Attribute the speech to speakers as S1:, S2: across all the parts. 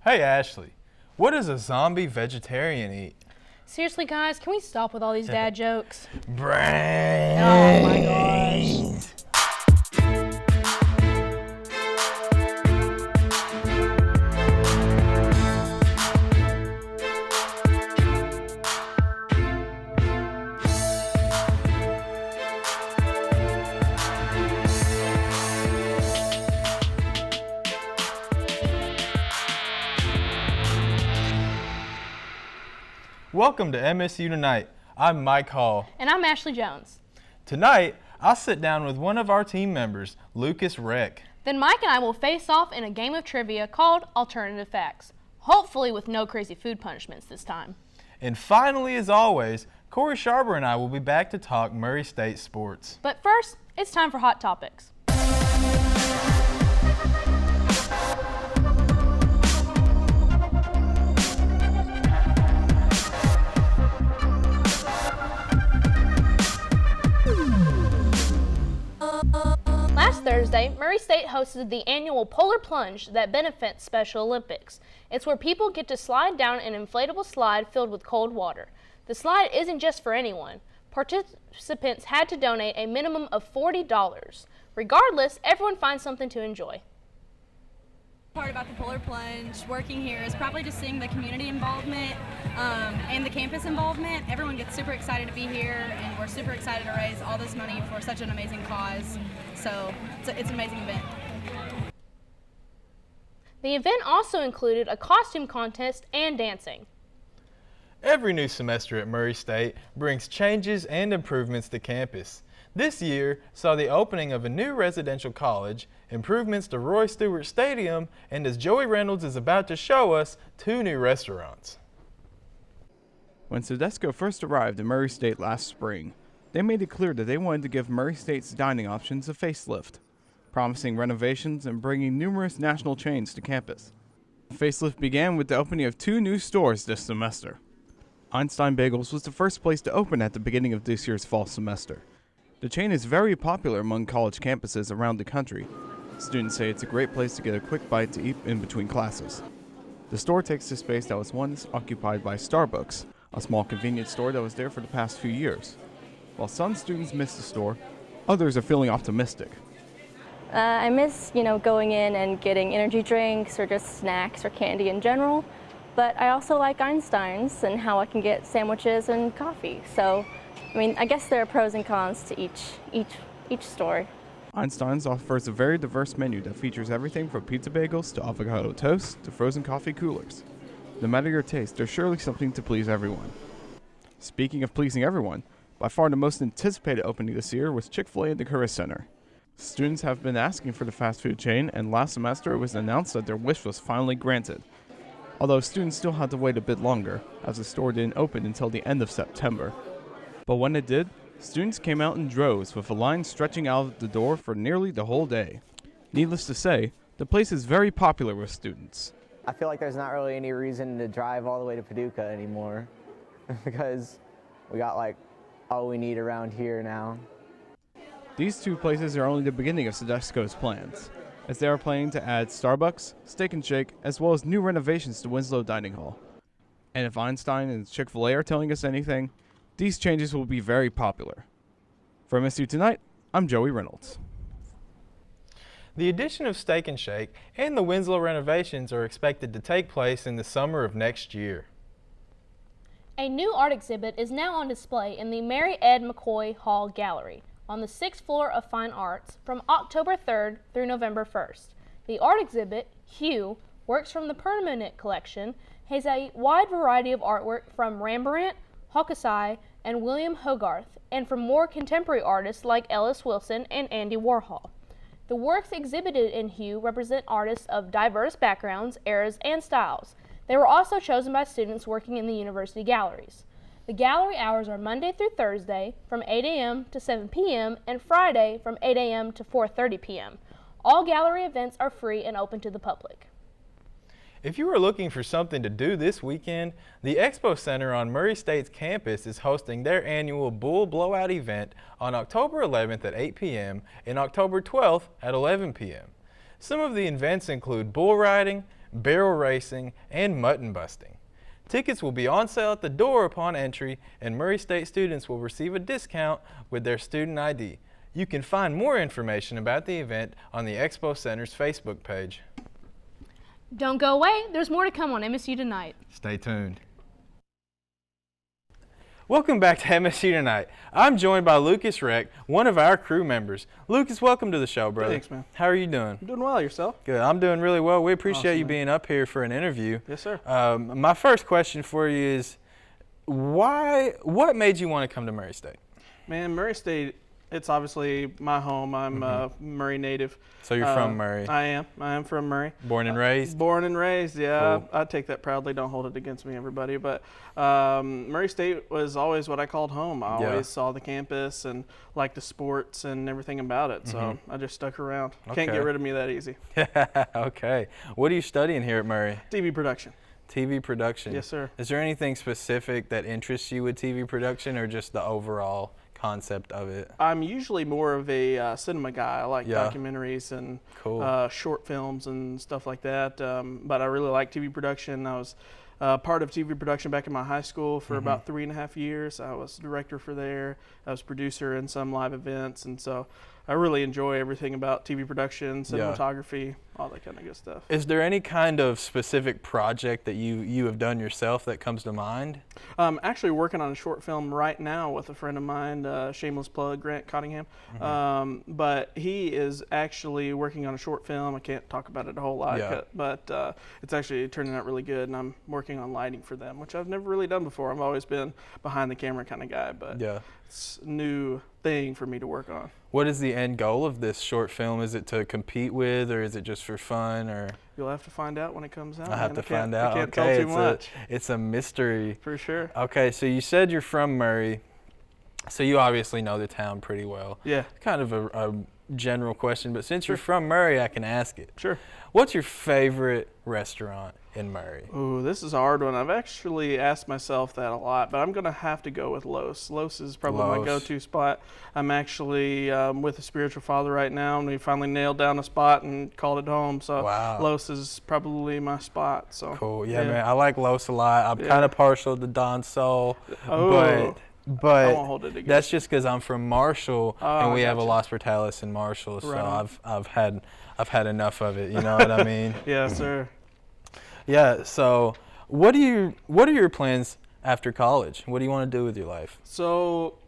S1: Hey Ashley, what does a zombie vegetarian eat?
S2: Seriously, guys, can we stop with all these dad jokes?
S1: Brains!
S2: Oh my gosh.
S1: Welcome to MSU Tonight. I'm Mike Hall.
S2: And I'm Ashley Jones.
S1: Tonight, I'll sit down with one of our team members, Lucas Reck.
S2: Then Mike and I will face off in a game of trivia called Alternative Facts, hopefully with no crazy food punishments this time.
S1: And finally, as always, Corey Sharber and I will be back to talk Murray State sports.
S2: But first, it's time for Hot Topics. Last Thursday, Murray State hosted the annual Polar Plunge that benefits Special Olympics. It's where people get to slide down an inflatable slide filled with cold water. The slide isn't just for anyone. Participants had to donate a minimum of $40. Regardless, everyone finds something to enjoy.
S3: Part about the Polar Plunge working here is probably just seeing the community involvement and the campus involvement. Everyone gets super excited to be here, and we're super excited to raise all this money for such an amazing cause. So it's an amazing event.
S2: The event also included a costume contest and dancing.
S1: Every new semester at Murray State brings changes and improvements to campus. This year saw the opening of a new residential college, improvements to Roy Stewart Stadium, and as Joey Reynolds is about to show us, 2 new restaurants.
S4: When Sedesco first arrived in Murray State last spring, they made it clear that they wanted to give Murray State's dining options a facelift, promising renovations and bringing numerous national chains to campus. The facelift began with the opening of 2 new stores this semester. Einstein Bagels was the first place to open at the beginning of this year's fall semester. The chain is very popular among college campuses around the country. Students say it's a great place to get a quick bite to eat in between classes. The store takes the space that was once occupied by Starbucks, a small convenience store that was there for the past few years. While some students miss the store, others are feeling optimistic.
S5: I miss, going in and getting energy drinks or just snacks or candy in general. But I also like Einstein's and how I can get sandwiches and coffee. So, I guess there are pros and cons to each store.
S4: Einstein's offers a very diverse menu that features everything from pizza bagels to avocado toast to frozen coffee coolers. No matter your taste, there's surely something to please everyone. Speaking of pleasing everyone, by far the most anticipated opening this year was Chick-fil-A at the Career Center. Students have been asking for the fast food chain, and last semester it was announced that their wish was finally granted. Although students still had to wait a bit longer, as the store didn't open until the end of September. But when it did, students came out in droves with a line stretching out of the door for nearly the whole day. Needless to say, the place is very popular with students.
S6: I feel like there's not really any reason to drive all the way to Paducah anymore because we got all we need around here now.
S4: These 2 places are only the beginning of Sedesco's plans, as they are planning to add Starbucks, Steak and Shake, as well as new renovations to Winslow Dining Hall. And if Einstein and Chick-fil-A are telling us anything, these changes will be very popular. For MSU Tonight, I'm Joey Reynolds.
S1: The addition of Steak and Shake and the Winslow renovations are expected to take place in the summer of next year.
S2: A new art exhibit is now on display in the Mary Ed McCoy Hall Gallery on the 6th floor of Fine Arts from October 3rd through November 1st. The art exhibit, Hue, Works from the Permanent Collection, has a wide variety of artwork from Rembrandt, Hokusai, and William Hogarth, and from more contemporary artists like Ellis Wilson and Andy Warhol. The works exhibited in Hue represent artists of diverse backgrounds, eras, and styles. They were also chosen by students working in the university galleries. The gallery hours are Monday through Thursday from 8 a.m. to 7 p.m. and Friday from 8 a.m. to 4:30 p.m. All gallery events are free and open to the public.
S1: If you are looking for something to do this weekend, the Expo Center on Murray State's campus is hosting their annual Bull Blowout event on October 11th at 8 p.m. and October 12th at 11 p.m. Some of the events include bull riding, barrel racing, and mutton busting. Tickets will be on sale at the door upon entry, and Murray State students will receive a discount with their student ID. You can find more information about the event on the Expo Center's Facebook page.
S2: Don't go away, there's more to come on MSU Tonight.
S1: Stay tuned. Welcome back to MSU Tonight. I'm joined by Lucas Reck, one of our crew members. Lucas, welcome to the show, brother.
S7: Thanks, man.
S1: How are you doing?
S7: I'm doing well. Yourself?
S1: Good. I'm doing really well. We appreciate
S7: Awesome,
S1: you
S7: man.
S1: being up here for an interview.
S7: Yes, sir.
S1: My first question for you is, what made you want to come to Murray State?
S7: Man, Murray State, it's obviously my home. I'm a Murray native.
S1: So you're from Murray?
S7: I am from Murray.
S1: Born and raised?
S7: Born and raised, yeah.
S1: Cool.
S7: I take that proudly. Don't hold it against me, everybody. But Murray State was always what I called home. I always saw the campus and liked the sports and everything about it. So I just stuck around. Can't get rid of me that easy.
S1: Okay. What are you studying here at Murray?
S7: TV production.
S1: TV production?
S7: Yes, sir.
S1: Is there anything specific that interests you with TV production, or just the overall concept of it?
S7: I'm usually more of a cinema guy. I like documentaries and short films and stuff like that. But I really like TV production. I was part of TV production back in my high school for about 3.5 years. I was director for there. I was producer in some live events, and so I really enjoy everything about TV production, cinematography, all that kind of good stuff.
S1: Is there any kind of specific project that you have done yourself that comes to mind?
S7: I'm actually working on a short film right now with a friend of mine, shameless plug, Grant Cottingham. But he is actually working on a short film. I can't talk about it a whole lot, but it's actually turning out really good, and I'm working on lighting for them, which I've never really done before. I've always been behind the camera kind of guy, but it's a new thing for me to work on.
S1: What is the end goal of this short film? Is it to compete with, or is it just for fun? Or
S7: you'll have to find out when it comes out.
S1: I have to find out.
S7: I can't tell too much.
S1: It's a mystery.
S7: For sure.
S1: Okay, so you said you're from Murray, so you obviously know the town pretty well.
S7: Yeah.
S1: Kind of a general question, but since you're from Murray, I can ask it.
S7: Sure.
S1: What's your favorite restaurant in Murray?
S7: Ooh, this is a hard one. I've actually asked myself that a lot, but I'm going to have to go with Los. Los is probably my go-to spot. I'm actually with a spiritual father right now, and we finally nailed down a spot and called it home. So Los is probably my spot. So
S1: cool. Yeah, man. I like Los a lot. I'm kind of partial to Don Sol, but
S7: I won't hold it against
S1: that's just because I'm from Marshall, and we have a Los Portales in Marshall, so I've had enough of it. You know what I mean?
S7: Yeah, sir.
S1: Yeah. So, what are your plans after college? What do you want to do with your life?
S7: So,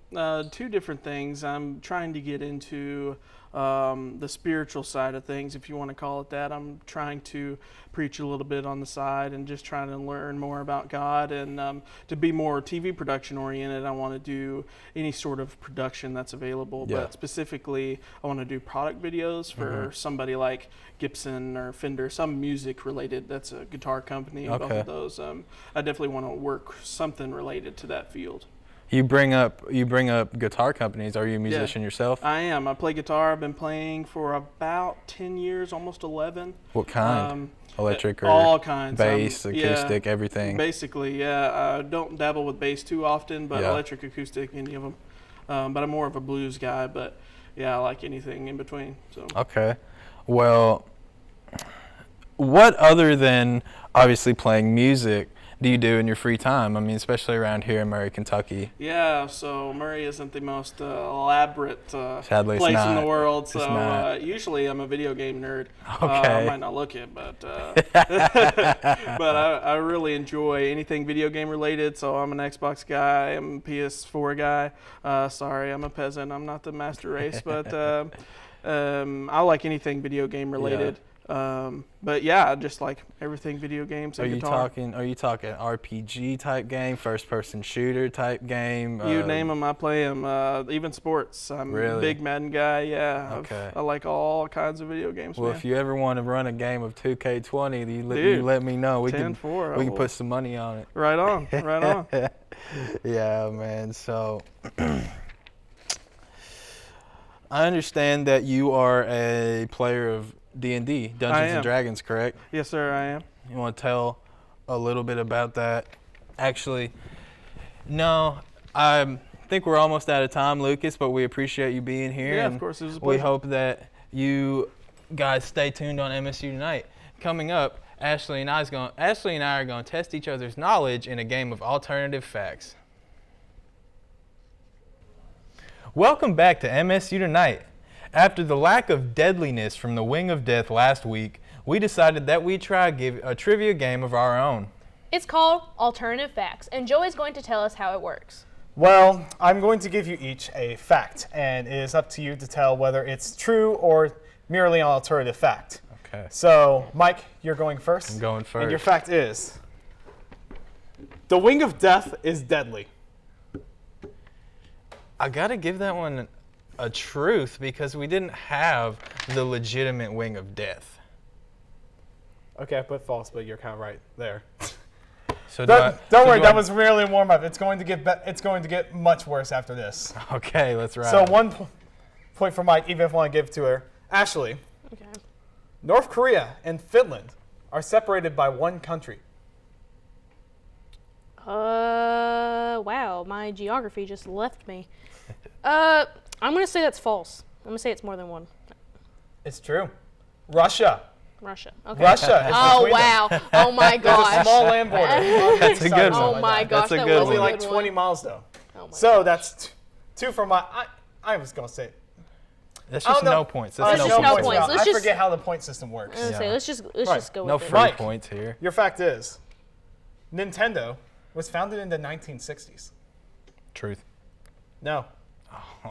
S7: two different things. I'm trying to get into the spiritual side of things, if you want to call it that. I'm trying to preach a little bit on the side and just trying to learn more about God, and to be more TV production oriented. I want to do any sort of production that's available, but specifically I want to do product videos for somebody like Gibson or Fender, some music related. That's a guitar company. Both of those. I definitely want to work something related to that field.
S1: You bring up guitar companies. Are you a musician yourself?
S7: I am. I play guitar. I've been playing for about 10 years, almost 11.
S1: What kind? Electric or
S7: all kinds.
S1: Bass, acoustic, everything?
S7: Basically, yeah. I don't dabble with bass too often, but electric, acoustic, any of them. But I'm more of a blues guy, but yeah, I like anything in between. So.
S1: Okay. Well, what other than obviously playing music do you do in your free time? I mean, especially around here in Murray, Kentucky.
S7: Yeah, so Murray isn't the most elaborate place
S1: in
S7: the world. So usually I'm a video game nerd.
S1: Okay.
S7: I might not look it, but but I really enjoy anything video game related. So I'm an Xbox guy. I'm a PS4 guy. Sorry, I'm a peasant. I'm not the master race, but I like anything video game related. But yeah, just like everything video games and guitar.
S1: Are you talking RPG type game, first person shooter type game?
S7: You name them, I play them. Even sports. I'm a big Madden guy. Yeah.
S1: Okay.
S7: I like all kinds of video games.
S1: Well,
S7: man.
S1: if you ever want to run a game of 2K20, you let me know. We can put some money on it.
S7: Right on. Right on.
S1: Yeah, man. So I understand that you are a player of D&D, Dungeons and Dragons, correct?
S7: Yes, sir, I am.
S1: You want to tell a little bit about that? Actually, no, I think we're almost out of time, Lucas, but we appreciate you being here.
S7: Yeah,
S1: and
S7: of course, it was a pleasure.
S1: we hope that you guys stay tuned on MSU Tonight. Coming up Ashley and I are going to test each other's knowledge in a game of alternative facts. Welcome back to MSU Tonight. After the lack of deadliness from the Wing of Death last week, we decided that we'd try a trivia game of our own.
S2: It's called Alternative Facts, and Joey's going to tell us how it works.
S8: Well, I'm going to give you each a fact, and it is up to you to tell whether it's true or merely an alternative fact.
S1: Okay.
S8: So, Mike, you're going first.
S1: I'm going first.
S8: And your fact is, the Wing of Death is deadly.
S1: I got to give that one a truth because we didn't have the legitimate Wing of Death.
S8: Okay, I put false, but you're kind of right there.
S1: So
S8: Don't worry, that was merely a warm-up. It's going to get much worse after this.
S1: Okay, let's ride.
S8: So 1 point for Mike, even if I want to give it to her. Ashley.
S2: Okay.
S8: North Korea and Finland are separated by one country.
S2: Wow, my geography just left me. I'm going to say that's false. I'm going to say it's more than one.
S8: It's true. Russia.
S2: Russia. Okay.
S8: Russia is
S2: Oh,
S8: between them.
S2: wow. Oh, my
S8: There's a
S2: gosh.
S8: small land border.
S1: That's a good one.
S2: Oh, my gosh.
S1: That's a
S2: That
S1: good
S2: was
S8: Only
S1: one.
S8: like
S2: good
S8: 20
S2: one.
S8: miles, though.
S2: Oh my
S8: So that's two for my. I was going to say.
S1: That's
S8: I
S1: just
S8: don't know.
S1: no points.
S2: That's
S1: That's
S2: just no
S1: points.
S2: points.
S8: Now.
S2: Let's
S8: I
S2: just-
S8: forget how the point system works.
S2: I was gonna say, let's
S8: Right.
S2: just go
S1: No
S2: with
S1: free
S2: it.
S8: Mike.
S1: points here.
S8: Your fact is, Nintendo was founded in the 1960s.
S1: Truth.
S8: No.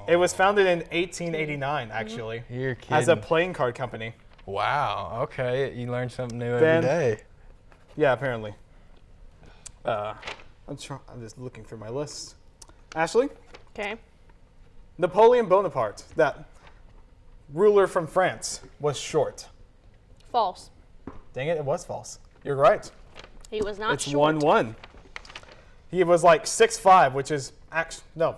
S8: It was founded in 1889, actually,
S1: You're kidding.
S8: as a playing card company.
S1: Wow. Okay, you learn something new
S8: Ben.
S1: every day.
S8: Yeah, apparently. I'm just looking through my list. Ashley?
S2: Okay.
S8: Napoleon Bonaparte, that ruler from France, was short.
S2: False.
S8: Dang it, it was false. You're right.
S2: He was not
S8: It's
S2: short.
S8: 1-1. He was like 6'5", which is actually, no,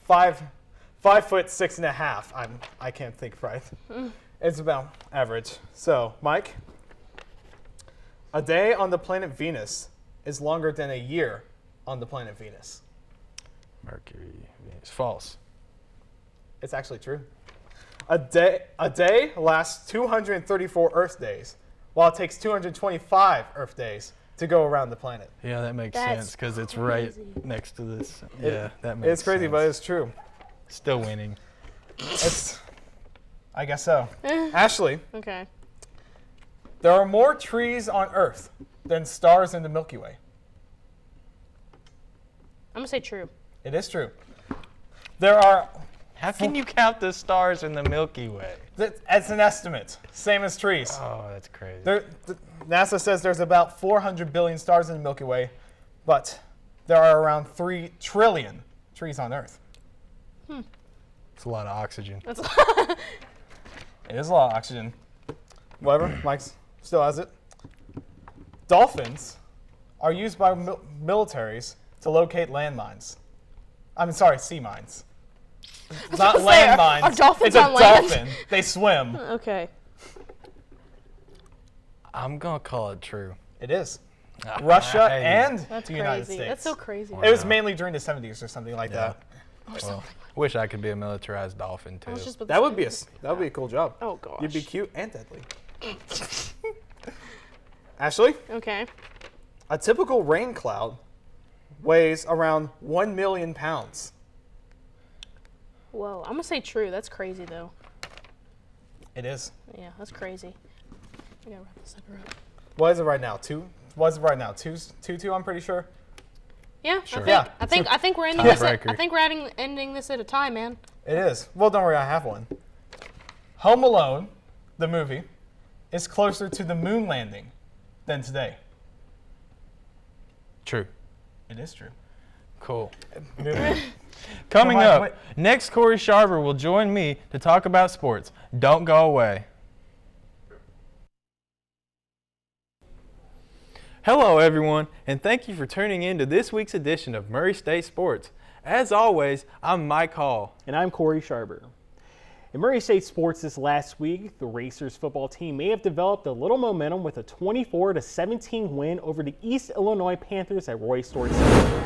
S8: 5'6.5". I can't think right. It's about average. So, Mike, a day on the planet Venus is longer than a year on the planet Venus.
S1: Mercury, Venus. False.
S8: It's actually true. A day lasts 234 Earth days, while it takes 225 Earth days to go around the planet.
S1: Yeah, that makes
S2: That's
S1: sense because it's right
S2: crazy.
S1: next to this. Yeah, that makes
S8: It's crazy,
S1: sense.
S8: but it's true.
S1: Still winning.
S8: I guess so. Ashley,
S2: Okay.
S8: there are more trees on Earth than stars in the Milky Way.
S2: I'm gonna say true.
S8: It is true. There are,
S1: How can you count the stars in the Milky Way?
S8: as an estimate, same as trees.
S1: Oh, that's crazy.
S8: NASA says there's about 400 billion stars in the Milky Way, but there are around 3 trillion trees on Earth.
S1: It's a lot of oxygen.
S2: That's
S8: It is a lot of oxygen. Whatever, Mike still has it. Dolphins are used by militaries to locate landmines. I'm sorry, sea mines. Not
S2: gonna say,
S8: landmines.
S2: are dolphins
S8: it's a
S2: on land?
S8: dolphin. They swim.
S2: okay.
S1: I'm going to call it true.
S8: It is. Russia
S1: Hey.
S8: and
S2: That's
S8: the United
S2: crazy.
S8: States.
S2: That's so crazy.
S8: It was mainly during the 70s or something like
S1: Yeah.
S8: that.
S1: Well, wish I could be a militarized dolphin, too.
S2: I was just about to
S8: That would
S2: say.
S8: be a cool job.
S2: Oh gosh.
S8: You'd be cute and deadly. Ashley,
S2: Okay.
S8: a typical rain cloud weighs around 1 million pounds.
S2: Whoa. I'm gonna say true. That's crazy though.
S8: It is.
S2: Yeah, that's crazy. I gotta wrap this sucker up.
S8: What is it right now? 2? What is it right now? 2-2, I'm pretty sure.
S2: Yeah.
S1: Sure.
S2: I think we're ending this.
S1: Tiebreaker.
S2: I think we're ending this at a tie, man.
S8: It is. Well, don't worry, I have one. Home Alone, the movie, is closer to the moon landing than today.
S1: True.
S8: It is true.
S1: Cool.
S8: Movie.
S1: Coming
S8: Come on,
S1: up,
S8: wait.
S1: next Corey Sharber will join me to talk about sports. Don't go away. Hello, everyone, and thank you for tuning in to this week's edition of Murray State Sports. As always, I'm Mike Hall.
S9: And I'm Corey Sharber. In Murray State sports this last week, the Racers football team may have developed a little momentum with a 24-17 win over the East Illinois Panthers at Roy Stewart Center.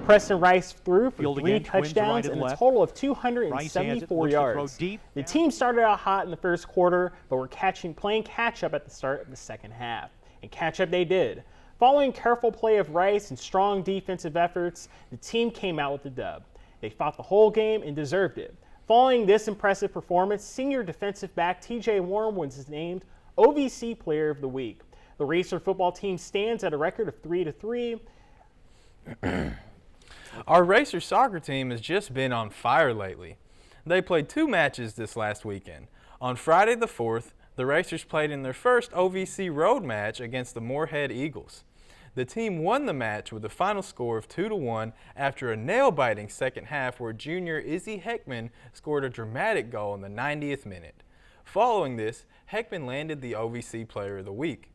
S9: Preston Rice threw for
S10: Field
S9: 3
S10: again, twins to right
S9: touchdowns
S10: and
S9: and a
S10: left.
S9: total of
S10: Rice has it,
S9: 274
S10: looks to throw
S9: yards.
S10: deep.
S9: The team started out hot in the first quarter, but were playing catch up at the start of the second half. and catch up they did. Following careful play of Rice and strong defensive efforts, the team came out with the dub. They fought the whole game and deserved it. Following this impressive performance, senior defensive back TJ Warren was named OVC Player of the Week. The Racer football team stands at a record of 3-3.
S1: Our Racer soccer team has just been on fire lately. They played 2 matches this last weekend. On Friday the 4th, the Racers played in their first OVC road match against the Moorhead Eagles. The team won the match with a final score of 2-1 after a nail-biting second half where junior Izzy Heckman scored a dramatic goal in the 90th minute. Following this, Heckman landed the OVC Player of the Week.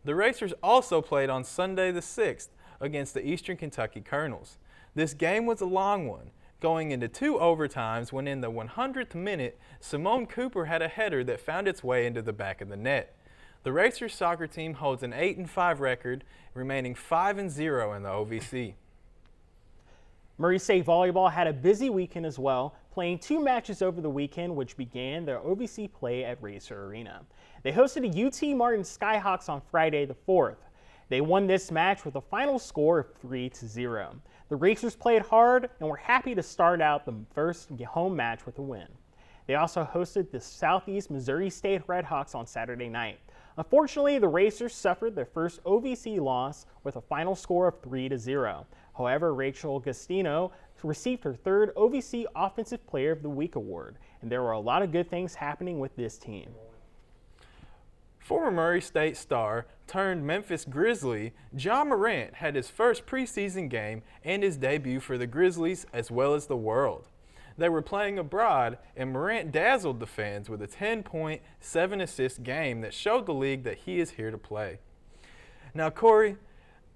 S1: The Racers also played on Sunday the 6th against the Eastern Kentucky Colonels. This game was a long one, going into 2 overtimes when in the 100th minute, Simone Cooper had a header that found its way into the back of the net. The Racers soccer team holds an 8-5 record, remaining 5-0 in the OVC.
S9: Murray State Volleyball had a busy weekend as well, playing 2 matches over the weekend, which began their OVC play at Racer Arena. They hosted a UT Martin Skyhawks on Friday the 4th. They won this match with a final score of 3-0. The Racers played hard and were happy to start out the first home match with a win. They also hosted the Southeast Missouri State Redhawks on Saturday night. Unfortunately, the Racers suffered their first OVC loss with a final score of 3-0. However, Rachel Gastino received her 3rd OVC Offensive Player of the Week award, and there were a lot of good things happening with this team.
S1: Former Murray State star turned Memphis Grizzly, John Morant had his first preseason game and his debut for the Grizzlies as well as the world. They were playing abroad, and Morant dazzled the fans with a 10-point, 7-assist game that showed the league that he is here to play. Now, Corey,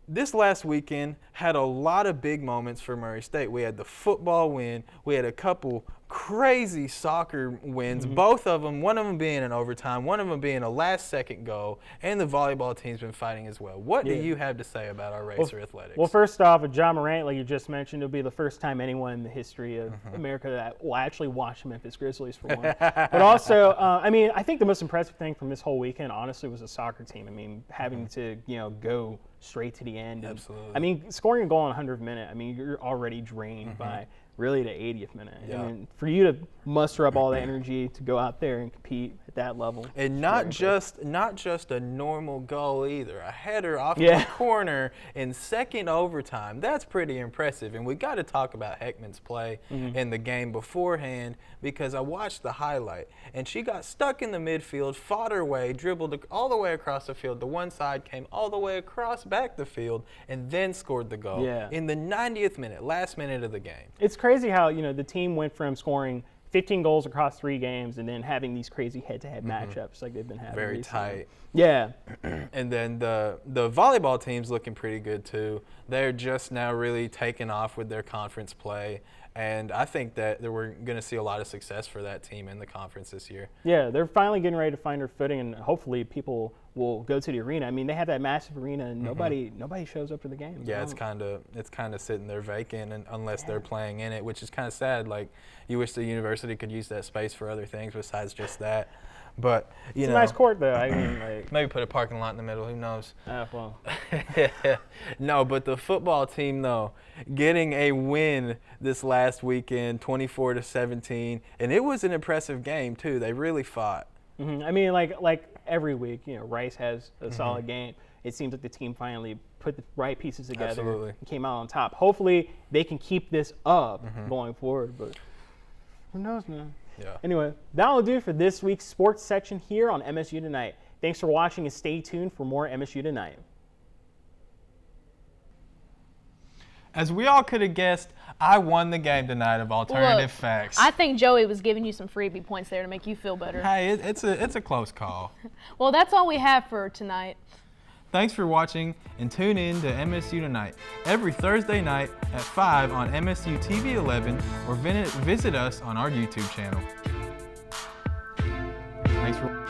S1: this last weekend had a lot of big moments for Murray State. We had the football win. We had a couple crazy soccer wins, both of them, one of them being an overtime, one of them being a last-second goal, and the volleyball team's been fighting as well. What do you have to say about our Racer athletics?
S9: Well, first off, with John Morant, like you just mentioned, it'll be the first time anyone in the history of America that will actually watch the Memphis Grizzlies for one. But also, I think the most impressive thing from this whole weekend, honestly, was the soccer team. I mean, having to, go straight to the end. And,
S1: Absolutely.
S9: Scoring a goal in 100th minute, you're already drained by really the 80th minute. Yeah. For you to muster up all that energy to go out there and compete at that level.
S1: And not just a normal goal either. A header off the corner in second overtime. That's pretty impressive. And we got to talk about Heckman's play in the game beforehand, because I watched the highlight and she got stuck in the midfield, fought her way, dribbled all the way across the field to one side, came all the way across back the field, and then scored the goal in the 90th minute, last minute of the game.
S9: It's crazy how, the team went from scoring 15 goals across 3 games and then having these crazy head-to-head matchups like they've been having
S1: Very
S9: recently.
S1: tight.
S9: Yeah.
S1: And then the volleyball team's looking pretty good too. They're just now really taking off with their conference play, and I think that we're going to see a lot of success for that team in the conference this year.
S9: Yeah, they're finally getting ready to find their footing, and hopefully people will go to the arena. They have that massive arena, and nobody shows up for the game.
S1: Yeah, it's kind of sitting there vacant, and unless they're playing in it, which is kind of sad. Like, you wish the university could use that space for other things besides just that. But
S9: it's a nice court, though.
S1: Maybe put a parking lot in the middle. Who knows?
S9: Well.
S1: No, but the football team, though, getting a win this last weekend, 24-17, and it was an impressive game too. They really fought.
S9: Like every week, Rice has a solid game. It seems like the team finally put the right pieces together and came out on top. Hopefully, they can keep this up going forward. But who knows, man?
S1: Yeah.
S9: Anyway, that'll do for this week's sports section here on MSU Tonight. Thanks for watching, and stay tuned for more MSU Tonight.
S1: As we all could have guessed, I won the game tonight of Alternative Facts.
S2: I think Joey was giving you some freebie points there to make you feel better.
S1: Hey, it's a close call.
S2: Well, that's all we have for tonight.
S1: Thanks for watching, and tune in to MSU Tonight every Thursday night at 5 on MSU TV 11, or visit us on our YouTube channel. Thanks for